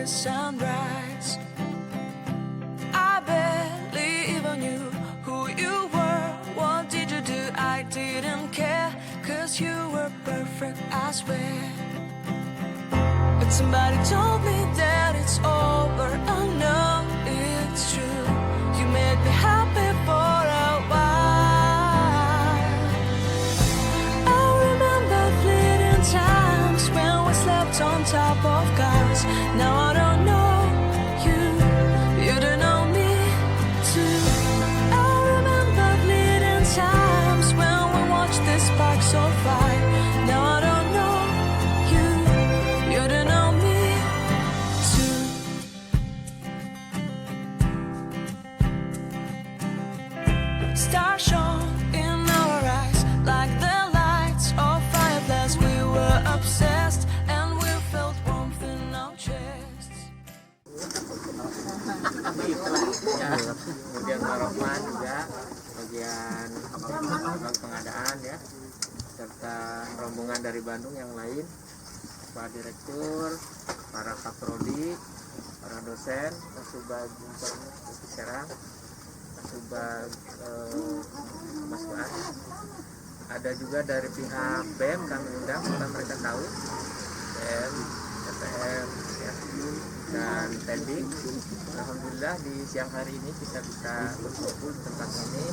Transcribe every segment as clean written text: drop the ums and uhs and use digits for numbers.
the sunrise. I barely even knew who you were. What did you do? I didn't care, 'cause you were perfect, I swear. But somebody told me that it's over. Oh no, it's true. You made me happy for a while. I remember fleeting times when we slept on top of cars. Now I don't know you, you don't know me too. I remember fleeting times when we watched the sparks so fire. Now I don't know you, you don't know me too. Stars shone in our eyes like the lights of fireflies. We were obsessed and we felt warmth in our chests. Kemudian Pak Rohman juga bagian pengadaan ya, serta rombongan dari Bandung yang lain, Pak Direktur, para Kaprodi, para dosen, Kasubag Serang, Kasubag Mas Bas. Ada juga dari pihak BEM kami undang supaya mereka tahu, BEM, TPM, ya, dan Tendik. Alhamdulillah di siang hari ini kita bisa berkumpul di tempat ini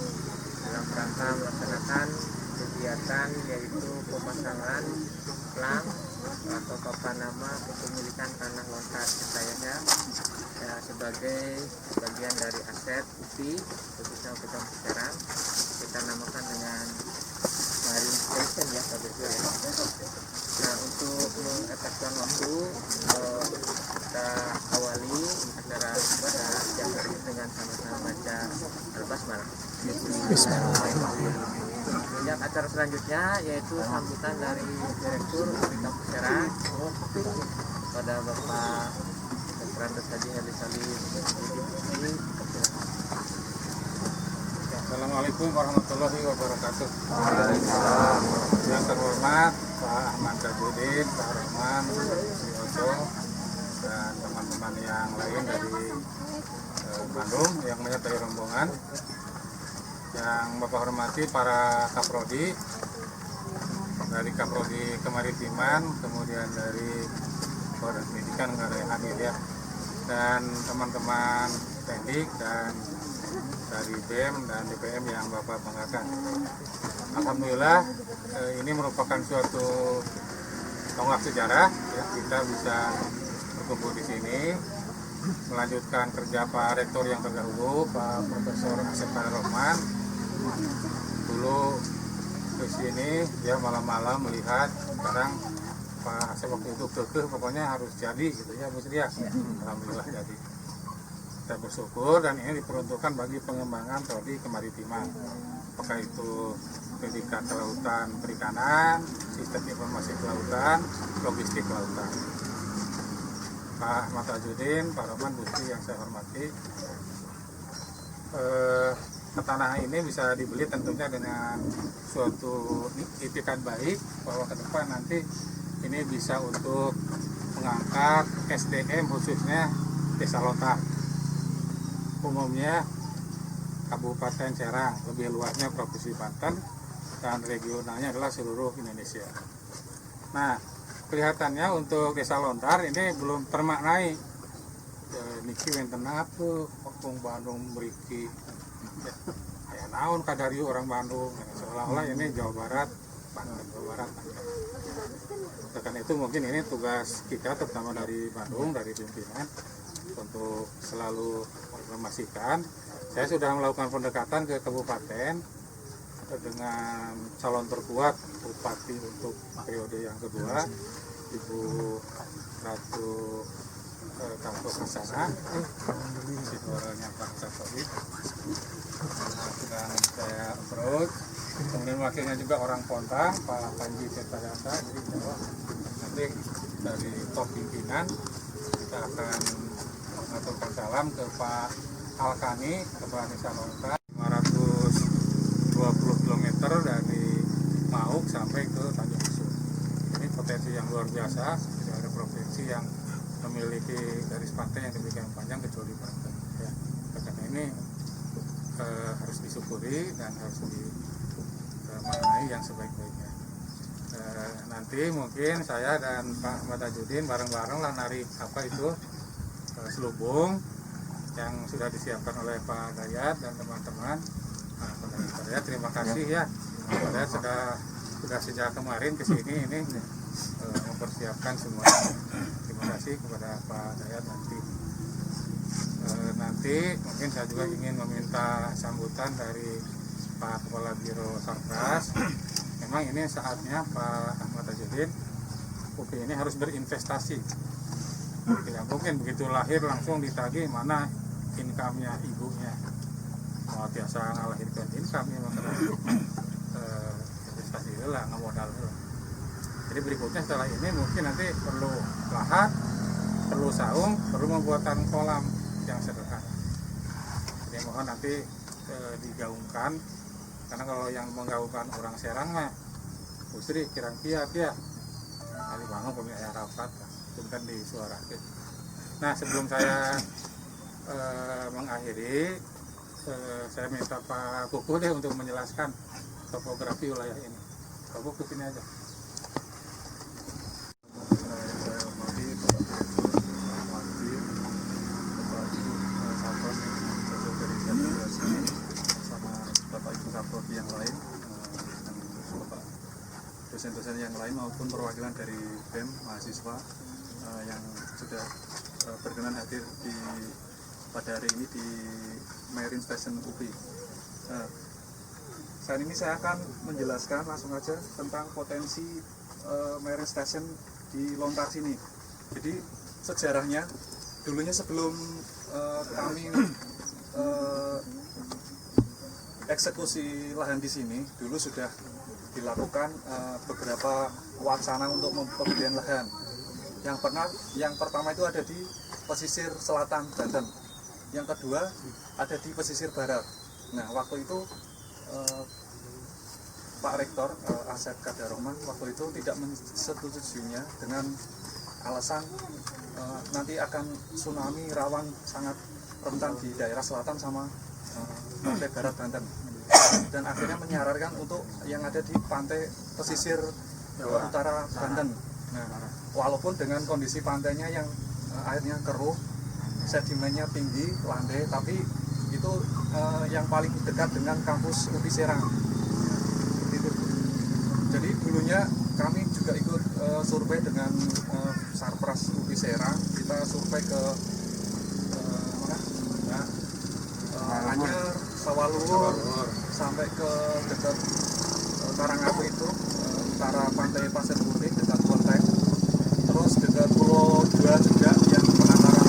dalam rangka melaksanakan kegiatan yaitu pemasangan plang atau papan nama kepemilikan tanah lontar Citayasa ya, sebagai bagian dari aset UPI khususnya Kota Serang. Kita namakan dengan Marine Station ya, ya. Nah, untuk mengefekkan waktu kita awali acara pada siang hari ini dengan sama-sama baca Al-Basmalah. Kemudian acara selanjutnya yaitu sambutan dari Direktur Kampus Serang kepada Bapak Dr. Andes Haji Hadi Salim. Assalamualaikum warahmatullahi wabarakatuh. Yang terhormat Pak Ahmad Tajudin, Pak Rohman, Sri Oso, dan teman-teman yang lain dari Bandung yang menyertai rombongan. Yang Bapak hormati para Kaprodi, dari Kaprodi Kemaritiman, kemudian dari Badan Pendidikan Negara yang hadir ya, dan teman-teman teknik dan dari BEM dan DPM yang Bapak banggakan. Alhamdulillah ini merupakan suatu tonggak sejarah ya, kita bisa berkumpul di sini melanjutkan kerja Pak Rektor yang terdahulu, Pak Profesor Asep Rohman. Dulu ke sini dia malam-malam melihat, sekarang Pak Asep waktu itu kekeh pokoknya harus jadi gitu ya Bu Sri ya. Alhamdulillah jadi. Kita bersyukur dan ini diperuntukkan bagi pengembangan prodi kemaritiman, apakah itu pendidikan kelautan perikanan, sistem informasi kelautan, logistik kelautan. Pak Ahmad Tajudin, Pak Rohman, Gusti yang saya hormati, tanah ini bisa dibeli tentunya dengan suatu itikat baik bahwa ke depan nanti ini bisa untuk mengangkat SDM khususnya desa lontar. Umumnya Kabupaten Serang, lebih luasnya Provinsi Banten, dan regionalnya adalah seluruh Indonesia. Nah, kelihatannya untuk desa lontar ini belum termaknai. Niki wenten apa, Opung Bandung beriki, ya naon kadari orang Bandung, seolah-olah ini Jawa Barat, Banten, Jawa Barat. Karena itu mungkin ini tugas kita terutama dari Bandung, dari pimpinan, untuk selalu menginformasikan. Saya sudah melakukan pendekatan ke kabupaten dengan calon terkuat bupati untuk periode yang kedua, Ibu Ratu Kampus Hasanah, Sitoranya Pak Satowi, sedang saya approach. Kemudian wakilnya juga orang Pontang, Pak Panji Tirtayasa, jadi Jawa. Nanti dari top pimpinan kita akan mengaturkan salam ke Pak Alkani, Kepala Desa Lontar, 520 km dari Mauk sampai ke Tanjung Lesung. Ini potensi yang luar biasa, tidak ada provinsi yang memiliki garis pantai yang demikian panjang kecuali Banten ya. Karena ini harus disyukuri dan harus dimaknai yang sebaik-baiknya. Nanti mungkin saya dan Pak Ahmad Tajudin bareng-bareng lah narik apa itu selubung yang sudah disiapkan oleh Pak Dayat dan teman-teman. Nah, Pak Dayat terima kasih ya. Pak Dayat sudah sejak kemarin ke sini ini mempersiapkan semua. Terima kasih kepada Pak Dayat nanti. Nanti mungkin saya juga ingin meminta sambutan dari Pak Kepala Biro Sarpras. Memang ini saatnya Pak Ahmad Tajudin UPI ini harus berinvestasi. Tidak mungkin begitu lahir langsung ditagih mana income-nya ibunya. Mau biasa ngalahirkan income ya makanya investasi itu lah, nggak modal itu. Jadi berikutnya setelah ini mungkin nanti perlu lahan, perlu saung, perlu pembuatan kolam yang sederhana. Jadi mohon nanti digaungkan, karena kalau yang menggaungkan orang Serang mah Pusri kirang kiat ya. Kali bangun pemilik rapat, itu kan disuarakan. Nah sebelum saya mengakhiri, saya minta Pak Kuku deh untuk menjelaskan topografi wilayah ini. Pak Kuku sini aja. Saya hormati Bapak Ibu Satpam yang dari sini sama Bapak Ibu Kaprodi yang lain, Bapak dosen-dosen yang lain maupun perwakilan dari BEM mahasiswa yang sudah berkenan hadir pada hari ini di Marine Station UPI. Saat ini saya akan menjelaskan langsung aja tentang potensi Marine Station di Lontar sini. Jadi sejarahnya dulunya sebelum kami eksekusi lahan di sini, dulu sudah dilakukan beberapa wacana untuk pembelian lahan. Yang pertama itu ada di pesisir selatan Banten, yang kedua ada di pesisir barat. Nah waktu itu Pak Rektor Asep Kadarohman waktu itu tidak mensetujuinya dengan alasan nanti akan tsunami rawan sangat rentan di daerah selatan sama pantai barat Banten, dan akhirnya menyarankan untuk yang ada di pantai pesisir utara Banten. Nah, walaupun dengan kondisi pantainya yang airnya keruh, sedimennya tinggi, landai, tapi itu yang paling dekat dengan kampus UPI Serang. Jadi dulunya kami juga ikut survei dengan Sarpras UPI Serang. Kita survei ke Anyer, Sawalungur, sampai ke dekat Karangapu itu, utara pantai Pasir Putih, dekat Kelenteng, terus dekat Pulau Dua juga yang penataran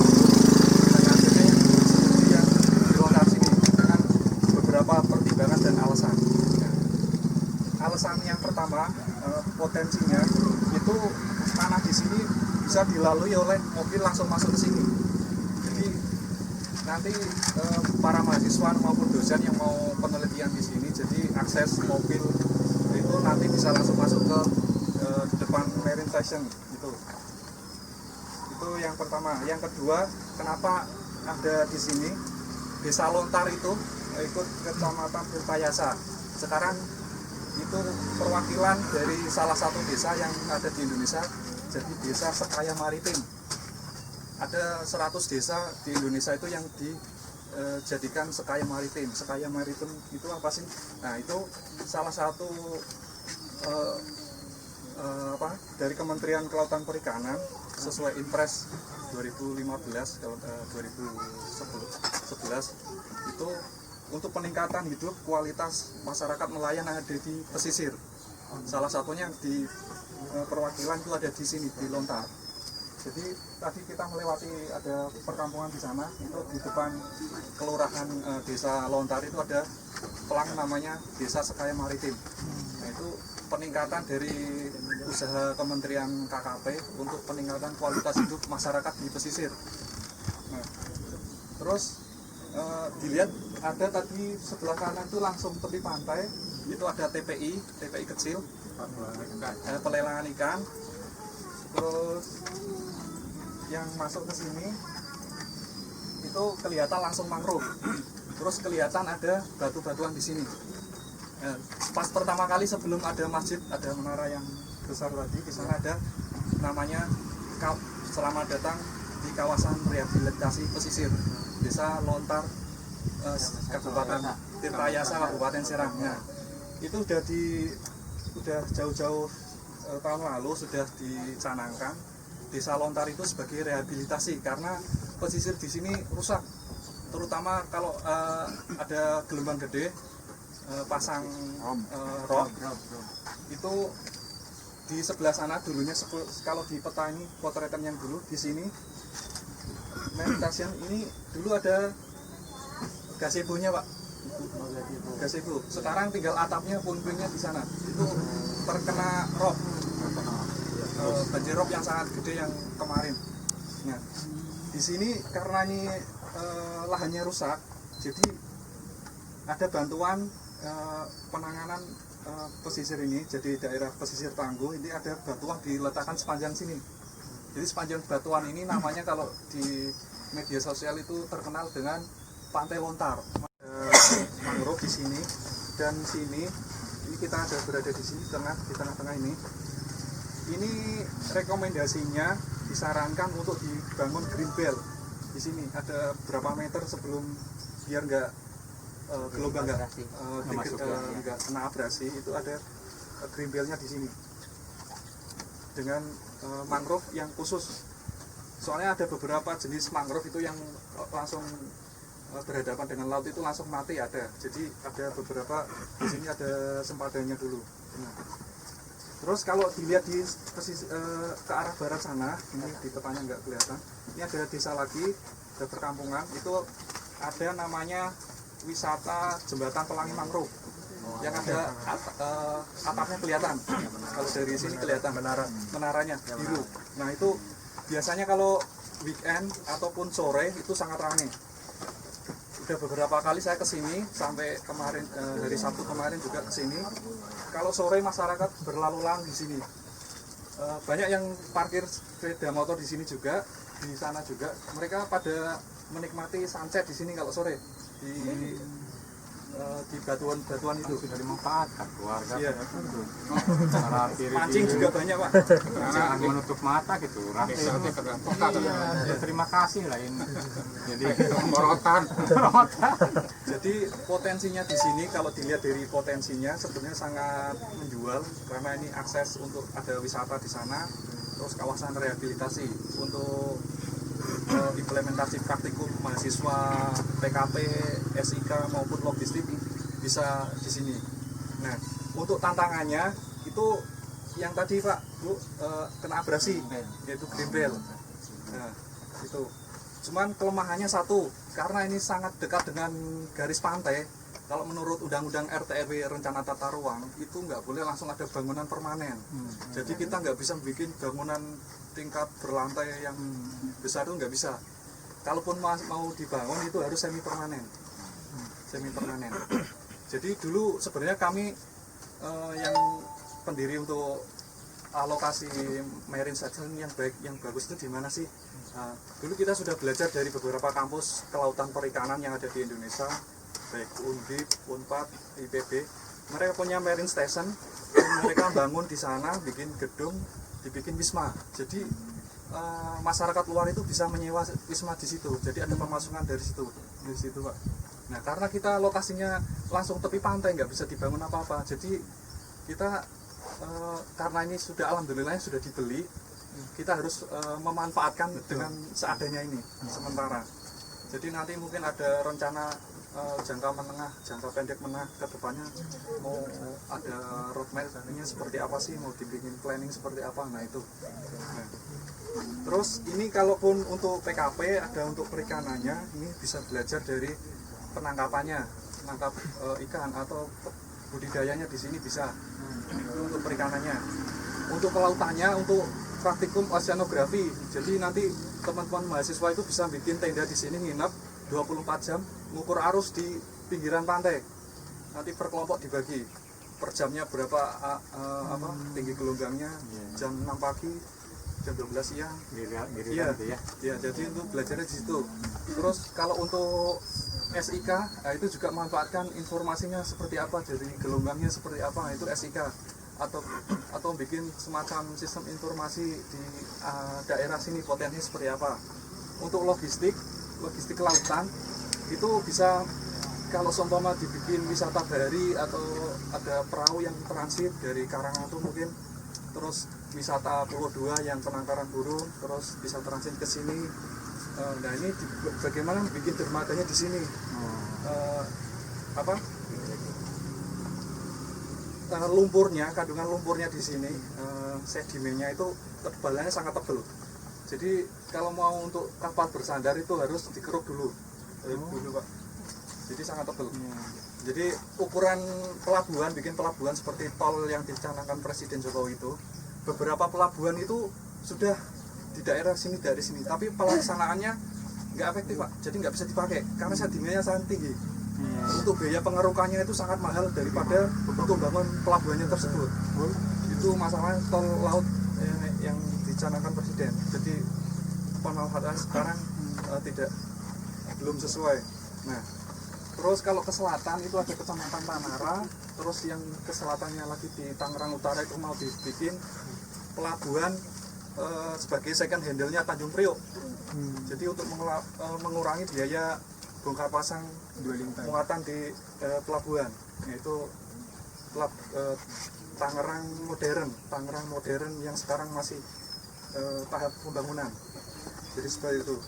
wilayah sini seperti yang di Lontar sini dengan beberapa pertimbangan dan alasan. Alasan yang pertama, potensinya itu tanah di sini bisa dilalui oleh mobil langsung masuk ke sini. Jadi nanti para mahasiswa maupun dosen yang mau penelitian di sini, jadi akses mobil itu nanti bisa langsung masuk ke depan Marine Station itu yang pertama. Yang kedua, kenapa ada di sini Desa Lontar itu ikut Kecamatan Tirtayasa. Sekarang itu perwakilan dari salah satu desa yang ada di Indonesia, jadi Desa Sekaya Maritim. Ada 100 desa di Indonesia itu yang dijadikan Sekaya Maritim. Sekaya Maritim itu apa sih? Nah itu salah satu dari Kementerian Kelautan Perikanan sesuai Impres 2015 kalau 2011 itu untuk peningkatan hidup kualitas masyarakat nelayan yang ada di pesisir. Salah satunya di perwakilan itu ada di sini di Lontar. Jadi tadi kita melewati ada perkampungan di sana, itu di depan kelurahan Desa Lontar itu ada pelang namanya Desa Sekaya Maritim. Nah itu peningkatan dari usaha Kementerian KKP untuk peningkatan kualitas hidup masyarakat di pesisir. Nah, terus dilihat ada tadi sebelah kanan itu langsung tepi pantai itu ada TPI kecil, pelelangan ikan. Terus yang masuk ke sini itu kelihatan langsung mangrove. Terus kelihatan ada batu-batuan di sini. Nah, pas pertama kali sebelum ada masjid, ada menara yang besar tadi, di sana ada namanya selamat datang di kawasan rehabilitasi pesisir Desa Lontar, Kabupaten Tirtayasa, Kabupaten Serang. Nah, itu udah jauh-jauh tahun lalu sudah dicanangkan Desa Lontar itu sebagai rehabilitasi karena pesisir di sini rusak, terutama kalau ada gelombang gede pasang rock itu di sebelah sana dulunya. Kalau di peta ini potretan yang dulu di sini Meditasian ini dulu ada gazebo-nya Pak, gazebo. Sekarang tinggal atapnya, puing-puingnya di sana itu terkena rock, banjir rock yang sangat gede yang kemarin. Nah, di sini karena ini lahannya rusak, jadi ada bantuan penanganan pesisir ini. Jadi daerah pesisir Tangguh ini ada batuan diletakkan sepanjang sini. Jadi sepanjang batuan ini namanya kalau di media sosial itu terkenal dengan Pantai Lontar. Mangrove di sini dan sini. Ini kita ada berada di sini di tengah-tengah ini. Ini rekomendasinya disarankan untuk dibangun green belt. Di sini ada berapa meter sebelum biar nggak gelombang nggak kena abrasi, itu ada green belt-nya di sini dengan mangrove yang khusus. Soalnya ada beberapa jenis mangrove itu yang langsung berhadapan dengan laut itu langsung mati ada. Jadi ada beberapa di sini ada sempadannya dulu. Nah, terus kalau dilihat ke arah barat sana, ini di petanya nggak kelihatan. Ini ada desa lagi, ada perkampungan. Itu ada namanya wisata Jembatan Pelangi Mangrove yang ada atapnya kelihatan. Kalau dari sini kelihatan menaranya biru. Nah, itu biasanya kalau weekend ataupun sore itu sangat ramai. Udah beberapa kali saya kesini, sampai kemarin hari Sabtu kemarin juga kesini. Kalau sore masyarakat berlalu lalang di sini. Banyak yang parkir sepeda motor di sini juga, di sana juga. Mereka pada menikmati sunset di sini kalau sore di batuan itu. Sudah dimanfaatkan keluarga. Iya. Kiri Mancing juga banyak Pak. karena menutup mata gitu. Terima kasih lah ini. Jadi morotan. Jadi potensinya di sini kalau dilihat dari potensinya sebenarnya sangat menjual karena ini akses untuk ada wisata di sana, terus kawasan rehabilitasi untuk implementasi praktikum mahasiswa PKP, SIK maupun logistik bisa di sini. Nah, untuk tantangannya itu yang tadi Pak Bu kena abrasi, yaitu green belt. Nah, itu. Cuman kelemahannya satu, karena ini sangat dekat dengan garis pantai. Kalau menurut Undang-Undang RT/RW Rencana Tata Ruang itu nggak boleh langsung ada bangunan permanen. Jadi kita nggak bisa bikin bangunan tingkat berlantai yang besar itu nggak bisa. Kalaupun mau dibangun itu harus semi permanen. Jadi dulu sebenarnya kami yang pendiri untuk alokasi marine settlement yang baik, yang bagus itu di mana sih? Nah, dulu kita sudah belajar dari beberapa kampus kelautan perikanan yang ada di Indonesia, baik Undip, Unpad, IPB. Mereka punya marine station, mereka bangun di sana, bikin gedung, dibikin wisma. Jadi masyarakat luar itu bisa menyewa wisma di situ. Jadi ada pemasukan dari situ Pak. Nah, karena kita lokasinya langsung tepi pantai, nggak bisa dibangun apa-apa. Jadi kita karena ini sudah alhamdulillah sudah dibeli, kita harus memanfaatkan dengan seadanya ini sementara. Jadi nanti mungkin ada rencana jangka menengah, jangka pendek menengah ke depannya mau ada roadmap ini seperti apa sih, mau dibikin planning seperti apa. Nah, itu. Nah, terus ini kalaupun untuk PKP ada untuk perikanannya, ini bisa belajar dari penangkapannya, menangkap ikan atau budidayanya di sini bisa. Itu untuk perikanannya. Untuk kelautannya, untuk praktikum oceanografi. Jadi nanti teman-teman mahasiswa itu bisa bikin tenda di sini, nginep 24 jam, ngukur arus di pinggiran pantai. Nanti per kelompok dibagi. Per jamnya berapa tinggi gelombangnya, jam 6 pagi jam 12 siang. Iya, Iya, ya, jadi untuk belajarnya di situ. Terus kalau untuk SIK, nah itu juga memanfaatkan informasinya seperti apa, dari gelombangnya seperti apa, itu SIK. Atau bikin semacam sistem informasi di daerah sini potensi seperti apa. Untuk logistik kelautan itu bisa, kalau seumpama dibikin wisata bahari atau ada perahu yang transit dari Karangatu mungkin, terus wisata Pulau Dua yang penangkaran burung, terus bisa transit ke sini. Nah ini bagaimana bikin dermatanya di sini? Lumpurnya, kandungan lumpurnya di sini, sedimennya itu tebalannya sangat tebal. Jadi kalau mau untuk kapal bersandar itu harus dikeruk dulu, Pak. Jadi sangat tebal. Jadi ukuran pelabuhan, bikin pelabuhan seperti tol yang dicanangkan Presiden Jokowi itu, beberapa pelabuhan itu sudah di daerah sini, dari sini, tapi pelaksanaannya nggak efektif, Pak. Jadi nggak bisa dipakai karena sedimennya sangat tinggi. Untuk biaya pengerukannya itu sangat mahal daripada untuk bangun pelabuhannya tersebut. Itu masalah tol laut yang dicanangkan Presiden. Jadi pemanfaatan sekarang belum sesuai. Nah, terus kalau ke selatan itu ada Kecamatan Tanara, terus yang ke selatannya lagi di Tangerang Utara itu mau dibikin pelabuhan sebagai second handle-nya Tanjung Priok. Jadi untuk mengurangi biaya bongkar pasang muatan di pelabuhan, yaitu Tangerang modern yang sekarang masih tahap pembangunan. Jadi seperti itu.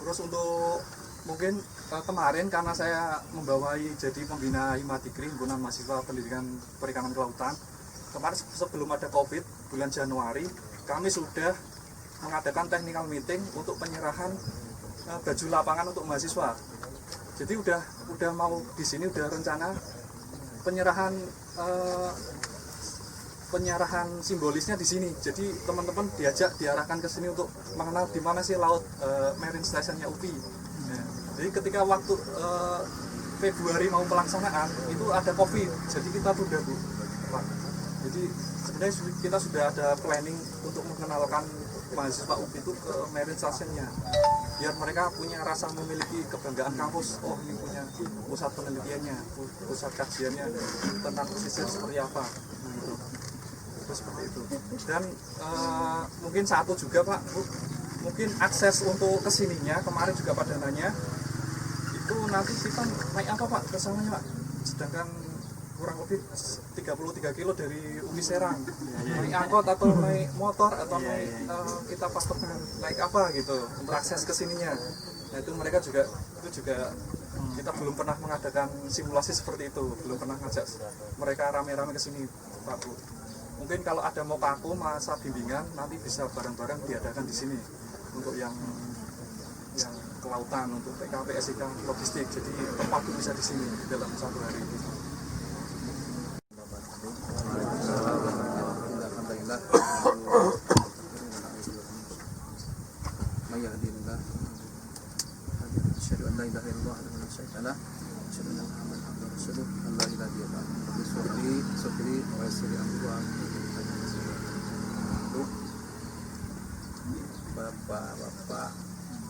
Terus untuk mungkin kemarin karena saya membawai jadi pembina Himadikri, Himpunan Mahasiswa Pendidikan Perikanan Kelautan, kemarin sebelum ada COVID bulan Januari kami sudah mengadakan technical meeting untuk penyerahan baju lapangan untuk mahasiswa. Jadi udah mau di sini udah rencana penyerahan simbolisnya di sini. Jadi teman-teman diarahkan ke sini untuk mengenal di mana sih laut Marine Stationnya UPI. Nah, jadi ketika waktu Februari mau pelaksanaan itu ada COVID. Jadi kita tunda, Bu. Jadi sebenarnya kita sudah ada planning untuk mengenalkan mahasiswa UPI itu ke Marine Stationnya, biar mereka punya rasa memiliki kebanggaan kampus. Oh, ini punya pusat penelitiannya, pusat kajiannya tentang pesisir seperti apa. Nah, itu seperti itu. Dan mungkin satu juga, Pak, Bu, mungkin akses untuk kesininya kemarin juga pada nanya itu nanti kita naik apa, Pak, ke sananya, Pak? Sedangkan kurang lebih 33 kilo dari Umi Serang, naik angkot atau naik motor atau naik kita patok naik apa gitu untuk akses ke sininya. Nah itu mereka juga kita belum pernah mengadakan simulasi seperti itu, belum pernah ngajak mereka rame-rame ke sini, Pak, Bu. Mungkin kalau ada mau paku masa bimbingan nanti bisa bareng-bareng diadakan di sini untuk yang kelautan, untuk TKP, SIK, logistik. Jadi tempat itu bisa di sini dalam satu hari itu.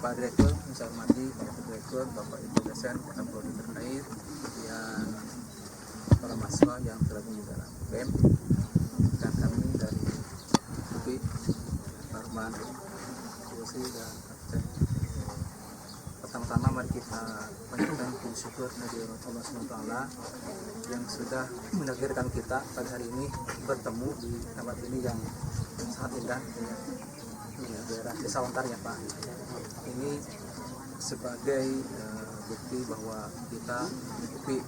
Bapak Direktur, yang saya hormati Bapak Direktur, Bapak Ibu dosen, Kapolri terkait, kemudian para mahasiswa yang tergabung di dalam BEM, dan kami dari UPI, Parman, Yosi, dan Kapten. Pertama-tama mari kita panjatkan puji syukur kehadirat Allah SWT yang sudah menakdirkan kita pada hari ini bertemu di tempat ini yang sangat indah, ya, daerah Desa Lontar ya, Pak. Ini sebagai bukti bahwa kita UPI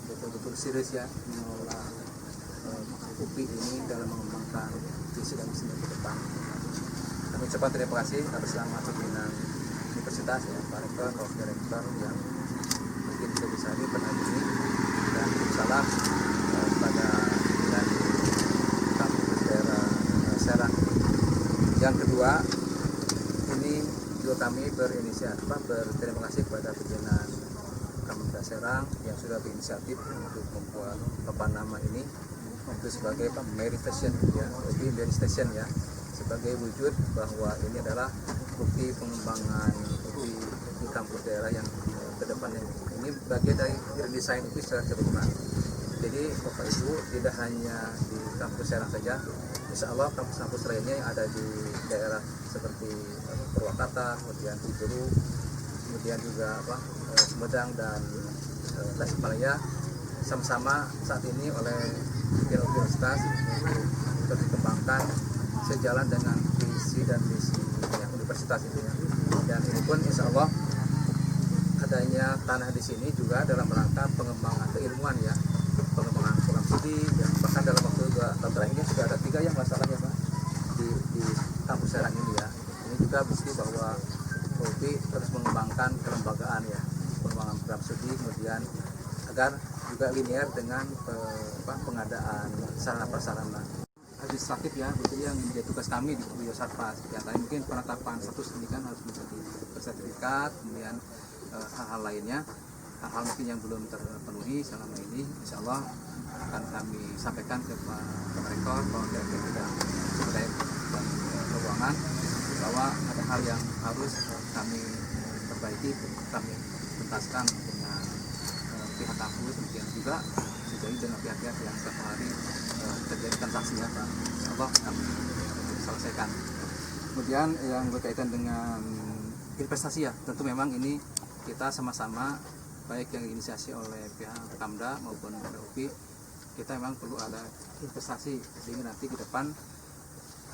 betul-betul serius ya mengelola UPI ini dalam mengembangkan visi dan misi ke depan. Kami ucapkan terima kasih atas nama pimpinan Universitas ya, Pak Rektor, Prof. Direktur yang mungkin bisa ini pernah ini, dan salam pada pimpinan kampus daerah Serang. Yang kedua, ini juga kami berterima kasih kepada pimpinan Kampus Serang yang sudah berinisiatif untuk membuat papan nama ini, untuk sebagai manifestation ya, jadi manifestation ya, sebagai wujud bahwa ini adalah bukti pengembangan di kampus daerah yang ke depannya. Ini bagian dari redesign itu secara keseluruhan. Jadi Bapak Ibu tidak hanya di kampus Serang saja, insya Allah kampus-kampus lainnya yang ada di daerah seperti Purwakarta, kemudian Cijeruk, kemudian juga Sumedang dan Tasikmalaya sama-sama saat ini oleh universitas untuk dikembangkan sejalan dengan visi dan misi universitas itu ya. Dan ini pun insya Allah adanya tanah di sini juga dalam rangka pengembangan keilmuan ya, pengembangan program studi, dan bahkan dalam waktu 2 tahun terakhir ini sudah ada 3 yang masalahnya Pak di kampus Serang ini ya. Ini juga bukti bahwa UPI terus mengembangkan kelembagaan ya, pengembangan program studi, kemudian agar juga linear dengan pengadaan sarana prasarana administratif ya, itu yang menjadi tugas kami di Biosatpas. Yang mungkin penetapan status pendidikan harus menjadi bersertifikat, kemudian hal-hal lainnya, hal-hal mungkin yang belum terpenuhi selama ini, insya Allah akan kami sampaikan ke Pak Rektor, Pak Direktur Bidang Sumber Keuangan, bahwa ada hal yang harus kami perbaiki, kami tuntaskan dengan pihak kampus, kemudian juga sejauh dengan pihak-pihak yang setiap hari terjadi transaksi ya Pak, insya Allah kami selesaikan. Kemudian yang berkaitan dengan investasi ya, tentu memang ini kita sama-sama, baik yang diinisiasi oleh pihak Pemda maupun UPI, kita memang perlu ada investasi sehingga nanti ke depan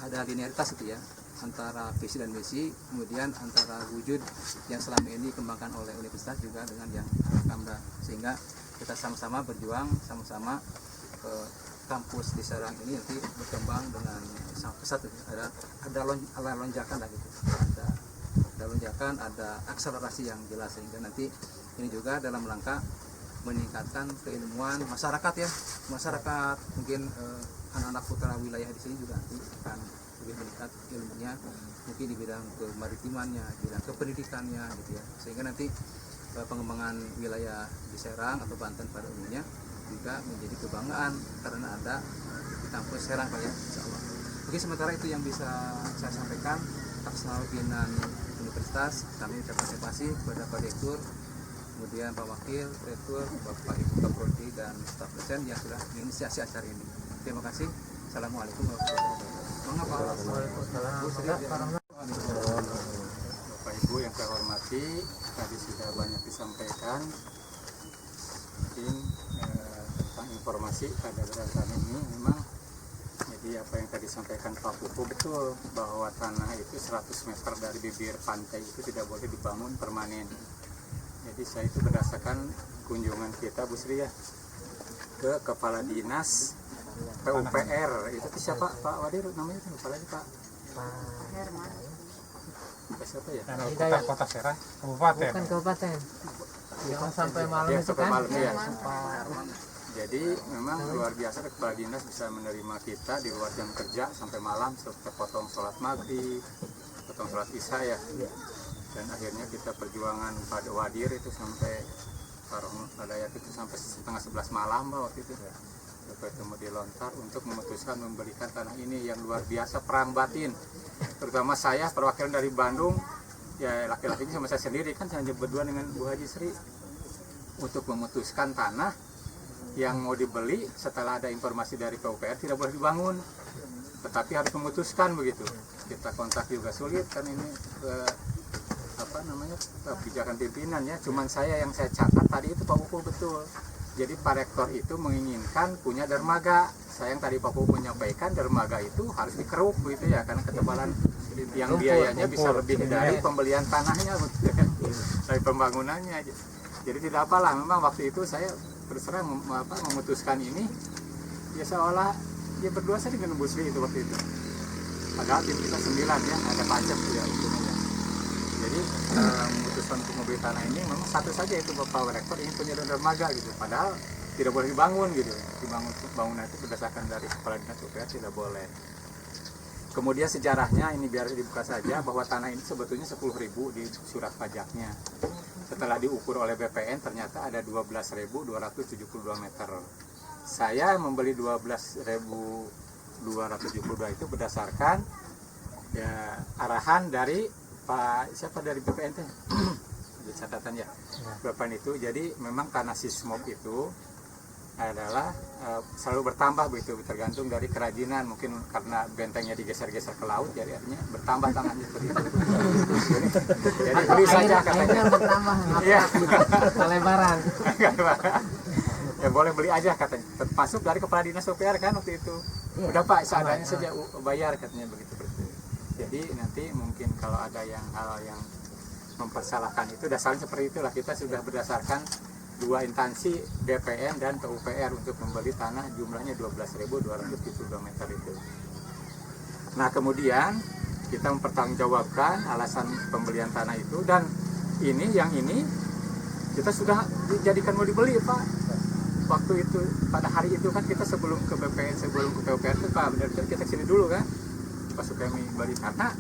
ada linearitas itu ya, antara visi dan misi, kemudian antara wujud yang selama ini dikembangkan oleh universitas juga dengan yang Pemda, sehingga kita sama-sama berjuang, sama-sama kampus di Serang ini nanti berkembang dengan sangat pesat. Ada lonjakan lah gitu, ada lonjakan, ada akselerasi yang jelas, sehingga nanti ini juga dalam rangka meningkatkan keilmuan masyarakat ya, masyarakat mungkin anak-anak putra wilayah di sini juga nanti akan lebih meningkat ilmunya, mungkin di bidang kemaritimannya, di bidang kependidikannya gitu ya, sehingga nanti pengembangan wilayah di Serang atau Banten pada umumnya juga menjadi kebanggaan karena ada di kampus Serang Pak ya, insya Allah. Mungkin sementara itu yang bisa saya sampaikan atas nama pimpinan universitas. Kami ucapkan terima kasih kepada Pak Direktur, kemudian Pak Wakil Rektor, Bapak Ibu Kaprodi dan staf dosen yang sudah menginisiasi acara ini. Terima kasih. Assalamualaikum warahmatullahi wabarakatuh. Bapak Ibu yang saya hormati, tadi sudah banyak disampaikan mungkin tentang informasi pada gerakan ini. Memang jadi apa yang tadi disampaikan Pak Pupu betul, bahwa tanah itu 100 meter dari bibir pantai itu tidak boleh dibangun permanen. Jadi saya itu berdasarkan kunjungan kita Bu Sri ya ke Kepala Dinas PUPR, itu siapa Pak Wadir namanya, lupa lagi Pak Herman. Siapa ya? Kota Serang, kabupaten. Bukan kabupaten. Yang sampai malam ya, itu sampai kan. malam ya. Jadi memang luar biasa Kepala Dinas bisa menerima kita di luar jam kerja sampai malam, potong sholat maghrib, potong sholat isya ya. Dan akhirnya kita perjuangan pada Wadir itu sampai Dayat itu sampai setengah 11 malam waktu itu. Bertemu di Lontar untuk memutuskan memberikan tanah ini yang luar biasa, perang batin. Terutama saya perwakilan dari Bandung, ya laki-laki sama saya sendiri kan hanya berdua dengan Bu Haji Sri untuk memutuskan tanah yang mau dibeli setelah ada informasi dari PUPR tidak boleh dibangun, tetapi harus memutuskan begitu. Kita kontak juga sulit kan ini kebijakan pimpinan ya. Cuman saya yang saya catat tadi itu Pak Pupu betul. Jadi Pak Rektor itu menginginkan punya dermaga. Saya yang tadi Pak Pupu menyampaikan dermaga itu harus dikeruk begitu ya, karena ketebalan yang biayanya bisa lebih dari pembelian tanahnya begitu ya, dari pembangunannya. Jadi tidak apalah, memang waktu itu saya berserah memutuskan ini ya seolah ya berdua saya dengan Bu Sri itu waktu itu. Padahal tim kita 9 ya, ada pajak ya untungnya. Jadi memutuskan untuk membeli tanah ini memang satu saja itu Bapak Rektor ingin punya dermaga gitu. Padahal tidak boleh dibangun gitu. Bangunan itu berdasarkan dari Kepala Dinas PUPR tidak boleh. Kemudian sejarahnya ini biar dibuka saja bahwa tanah ini sebetulnya 10.000 di surat pajaknya. Setelah diukur oleh BPN ternyata ada 12.272 meter. saya membeli 12.272 itu berdasarkan ya arahan dari Pak siapa dari BPN teh di catatan ya Bapak itu. Jadi memang tanah Sismop itu adalah selalu bertambah begitu, tergantung dari kerajinan, mungkin karena bentengnya digeser-geser ke laut jadi artinya bertambah tanahnya seperti itu. Jadi beli saja katanya bertambah iya lebaran. Ya boleh beli aja katanya, termasuk dari kepala dinas UPR kan waktu itu. Udah Pak seadanya saja bayar katanya begitu. Jadi nanti mungkin kalau ada yang hal yang mempersalahkan itu dasarnya seperti itulah, kita sudah berdasarkan dua instansi BPN dan PUPR untuk membeli tanah jumlahnya 12.272 meter itu. Nah kemudian kita mempertanggungjawabkan alasan pembelian tanah itu, dan ini kita sudah dijadikan mau dibeli Pak. Waktu itu pada hari itu kan kita sebelum ke BPN sebelum ke PUPR itu Pak benar-benar kita kesini dulu kan Pak Sukemi beli tanah.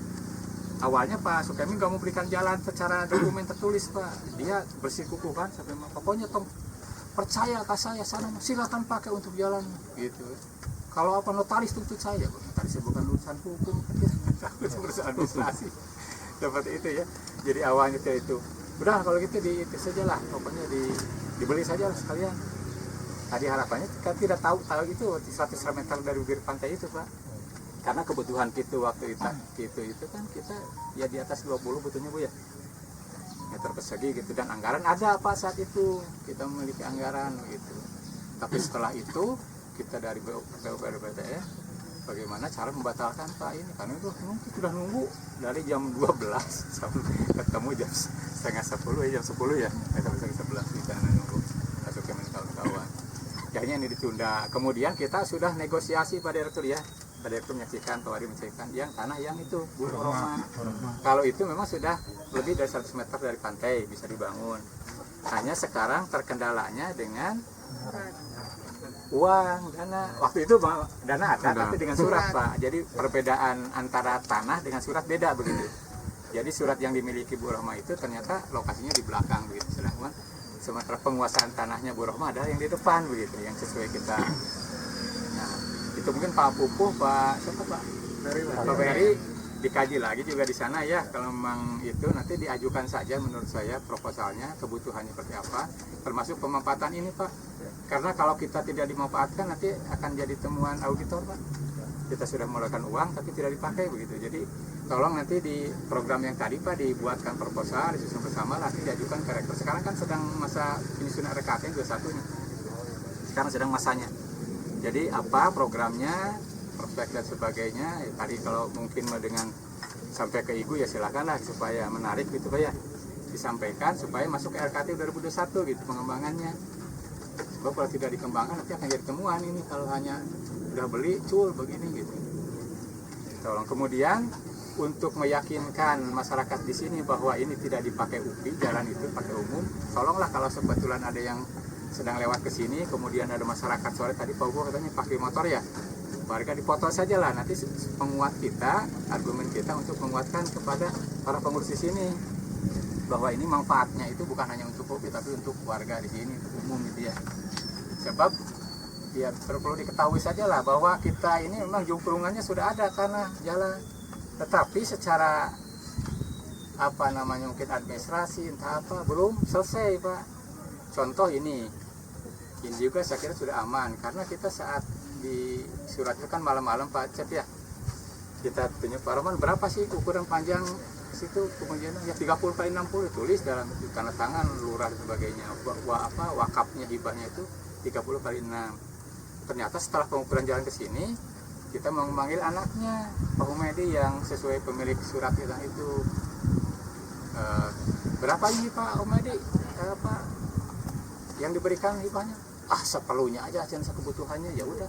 Awalnya Pak Sukemi nggak mau berikan jalan secara dokumen tertulis Pak, dia bersikukuh kan sampai pokoknya tong percaya ke saya sana silakan pakai untuk jalan gitu. Kalau apa notaris tuntut saya, notaris bukan urusan hukum, itu urusan administrasi seperti itu ya. Jadi awalnya itu udah kalau gitu itu saja lah, pokoknya dibeli saja lah sekalian. Tadi harapannya kita tidak tahu itu 100 meter dari bibir pantai itu Pak. Karena kebutuhan kita waktu itu kan kita ya di atas 20 betulnya Bu ya meter persegi gitu, dan anggaran ada Pak saat itu kita memiliki anggaran gitu. Tapi setelah itu kita dari PUPR BTN bagaimana cara membatalkan Pak ini, karena itu sudah nunggu dari jam 12 sampai ketemu jam setengah 10 ya, jam 10 ya sampai setengah 11 di sana nunggu masuk ke kawan-kawan. Akhirnya ini ditunda. Kemudian kita sudah negosiasi Pak Direktur ya. Pak Direktur menyaksikan, Pak Wadi menyaksikan yang tanah yang itu Buru Roma. Kalau itu memang sudah lebih dari 100 meter dari pantai bisa dibangun. Hanya sekarang terkendalanya dengan uang, dana. Waktu itu dana ada tapi dengan surat Pak. Jadi perbedaan antara tanah dengan surat beda begitu. Jadi surat yang dimiliki Bu Rohmah itu ternyata lokasinya di belakang begitu. Sedangkan sementara penguasaan tanahnya Bu Rohmah ada yang di depan begitu, yang sesuai kita. Nah, itu mungkin Pak Pupuh, Pak siapa Pak? Pak Beri dikaji lagi juga di sana ya. Kalau memang itu nanti diajukan saja menurut saya proposalnya, kebutuhannya seperti apa, termasuk pemanfaatan ini Pak. Karena kalau kita tidak dimanfaatkan nanti akan jadi temuan auditor Pak. Kita sudah mengeluarkan uang tapi tidak dipakai begitu. Jadi tolong nanti di program yang tadi Pak dibuatkan proposal, disusun bersama, nanti diajukan ke rektor. Sekarang kan sedang masa penyusunan RKT 21 nih. Sekarang sedang masanya. Jadi apa programnya, prospek dan sebagainya. Tadi kalau mungkin dengan sampai ke Ibu ya silakanlah supaya menarik gitu Pak ya. Disampaikan supaya masuk ke RKT 2021 gitu pengembangannya. Sebab kalau tidak dikembangkan nanti akan jadi temuan ini kalau hanya udah beli cul begini gitu. Tolong kemudian untuk meyakinkan masyarakat di sini bahwa ini tidak dipakai UPI, jalan itu pakai umum. Tolonglah kalau kebetulan ada yang sedang lewat ke sini, kemudian ada masyarakat sore tadi Pak Ugo katanya pakai motor ya, warga dipotong saja lah. Nanti penguat kita, argumen kita untuk menguatkan kepada para pengurus di sini bahwa ini manfaatnya itu bukan hanya untuk UPI tapi untuk warga di sini, untuk umum gitu ya. Sebab ya perlu diketahui saja lah bahwa kita ini memang jumprungannya sudah ada tanah jalan, tetapi secara apa namanya mungkin administrasi entah apa belum selesai Pak. Contoh ini juga saya kira sudah aman karena kita saat di surat itu kan malam-malam Pak Cep ya, kita tunjuk Pak Roman berapa sih ukuran panjang situ, kemudian ya 30 kali 60 tulis dalam tanda tangan lurah dan sebagainya, wakafnya hibahnya itu 30 kali 6. Ternyata setelah pengukuran jalan ke sini kita memanggil anaknya Pak Humedi yang sesuai pemilik surat itu berapa ini Pak Humedi Pak yang diberikan hibahnya? Seperlunya aja kebutuhannya, ya udah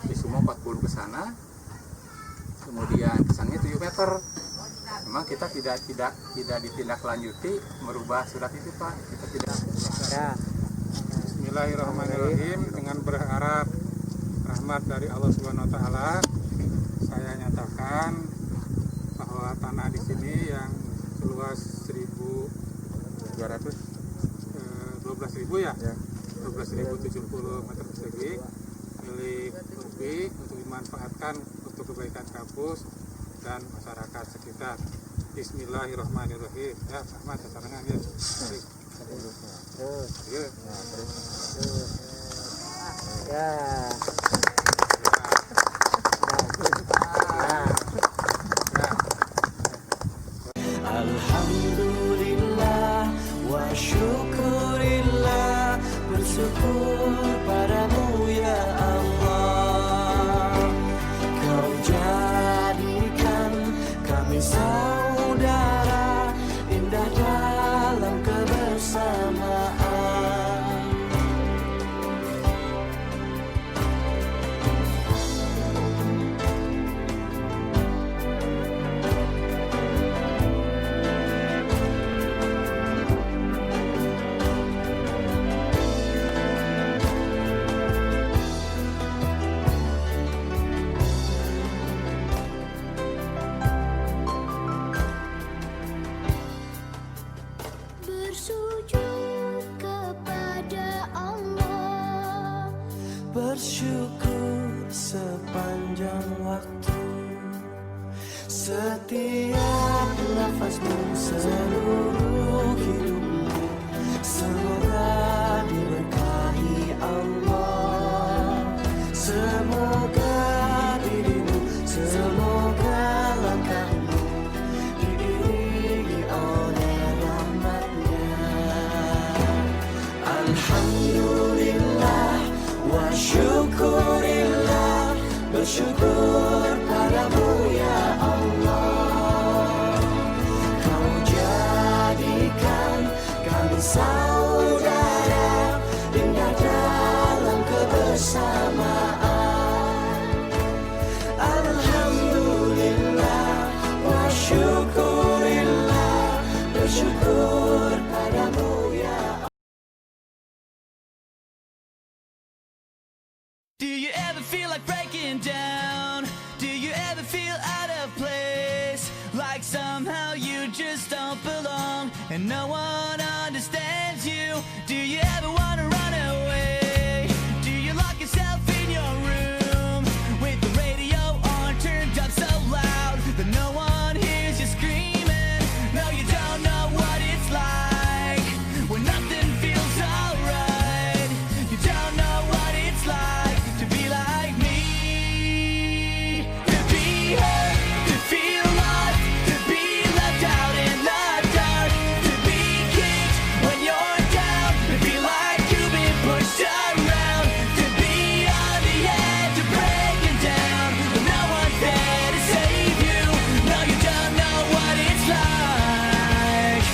di semua 40 ke sana, kemudian kesannya 7 meter. Memang kita tidak ditindaklanjuti merubah surat itu Pak, kita tidak. Ya. Bismillahirrahmanirrahim. Dengan berharap rahmat dari Allah Subhanahu wa taala, saya nyatakan bahwa tanah di sini yang seluas 12.000 ya. 12.070 meter persegi milik UPI untuk dimanfaatkan untuk kebaikan kampus dan masyarakat sekitar. Bismillahirrahmanirrahim. Ya, sama tangan ya. Ya. Alhamdulillah wa syukurillah, bersyukur padamu ya Allah. Kau jadikan kami saudara, indah dalam kebersamaan. Bersujud kepada Allah, Bersyukur sepanjang waktu, setiap nafasmu, seluruh hidupmu, semoga diberkahi Allah. Semoga dirimu, semoga langkahmu diiringi oleh rahmatnya. Alhamdulillah wa syukurillah, bersyukur padamu ya Allah. Kau jadikan kami saudara, indah dalam kebersamaan. Alhamdulillah wa syukurillah, bersyukur padamu ya Allah. Do you ever feel like breaking down? Do you ever feel out of place? Like somehow you just don't belong and no one understands you? Do you ever want to run away? Do you lock yourself in your room with the radio on turned up so loud that no one hears you screaming? No, you don't know what it's like when nothing feels alright. You don't know what it's like to be like me, to be hurt, to feel lost, to be left out in the dark, to be kicked when you're down, to feel like you've been pushed around, to be on the edge of breaking down, but no one's there to save you. No, you don't know what it's like.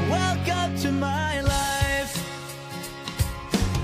Welcome to my life.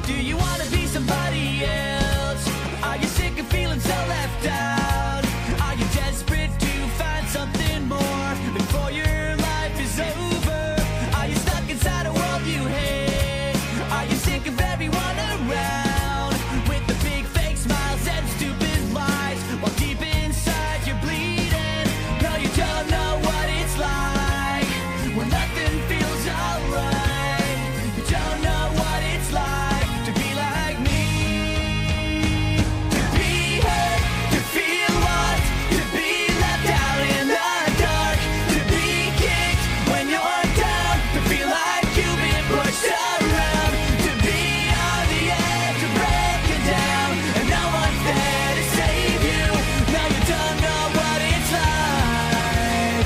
Do you wanna be somebody else? Are you sick of feeling so left out? Are you desperate to find something more before your life is over? Are you stuck inside a world you hate? Are you sick of everyone around with the big fake smiles and stupid lies while deep inside you're bleeding? No, you don't know what it's like when nothing feels alright. You don't know what it's like to be like me, to be hurt, to feel lost, to be left out in the dark, to be kicked when you're down, to feel like you've been pushed around, to be on the edge of breaking down and no one's there to save you. No, you don't know what it's like.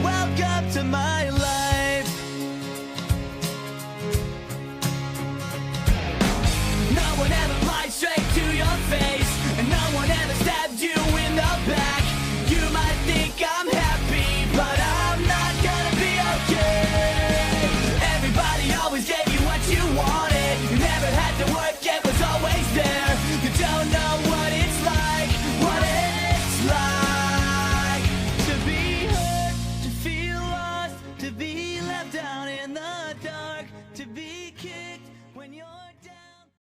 Welcome to my life.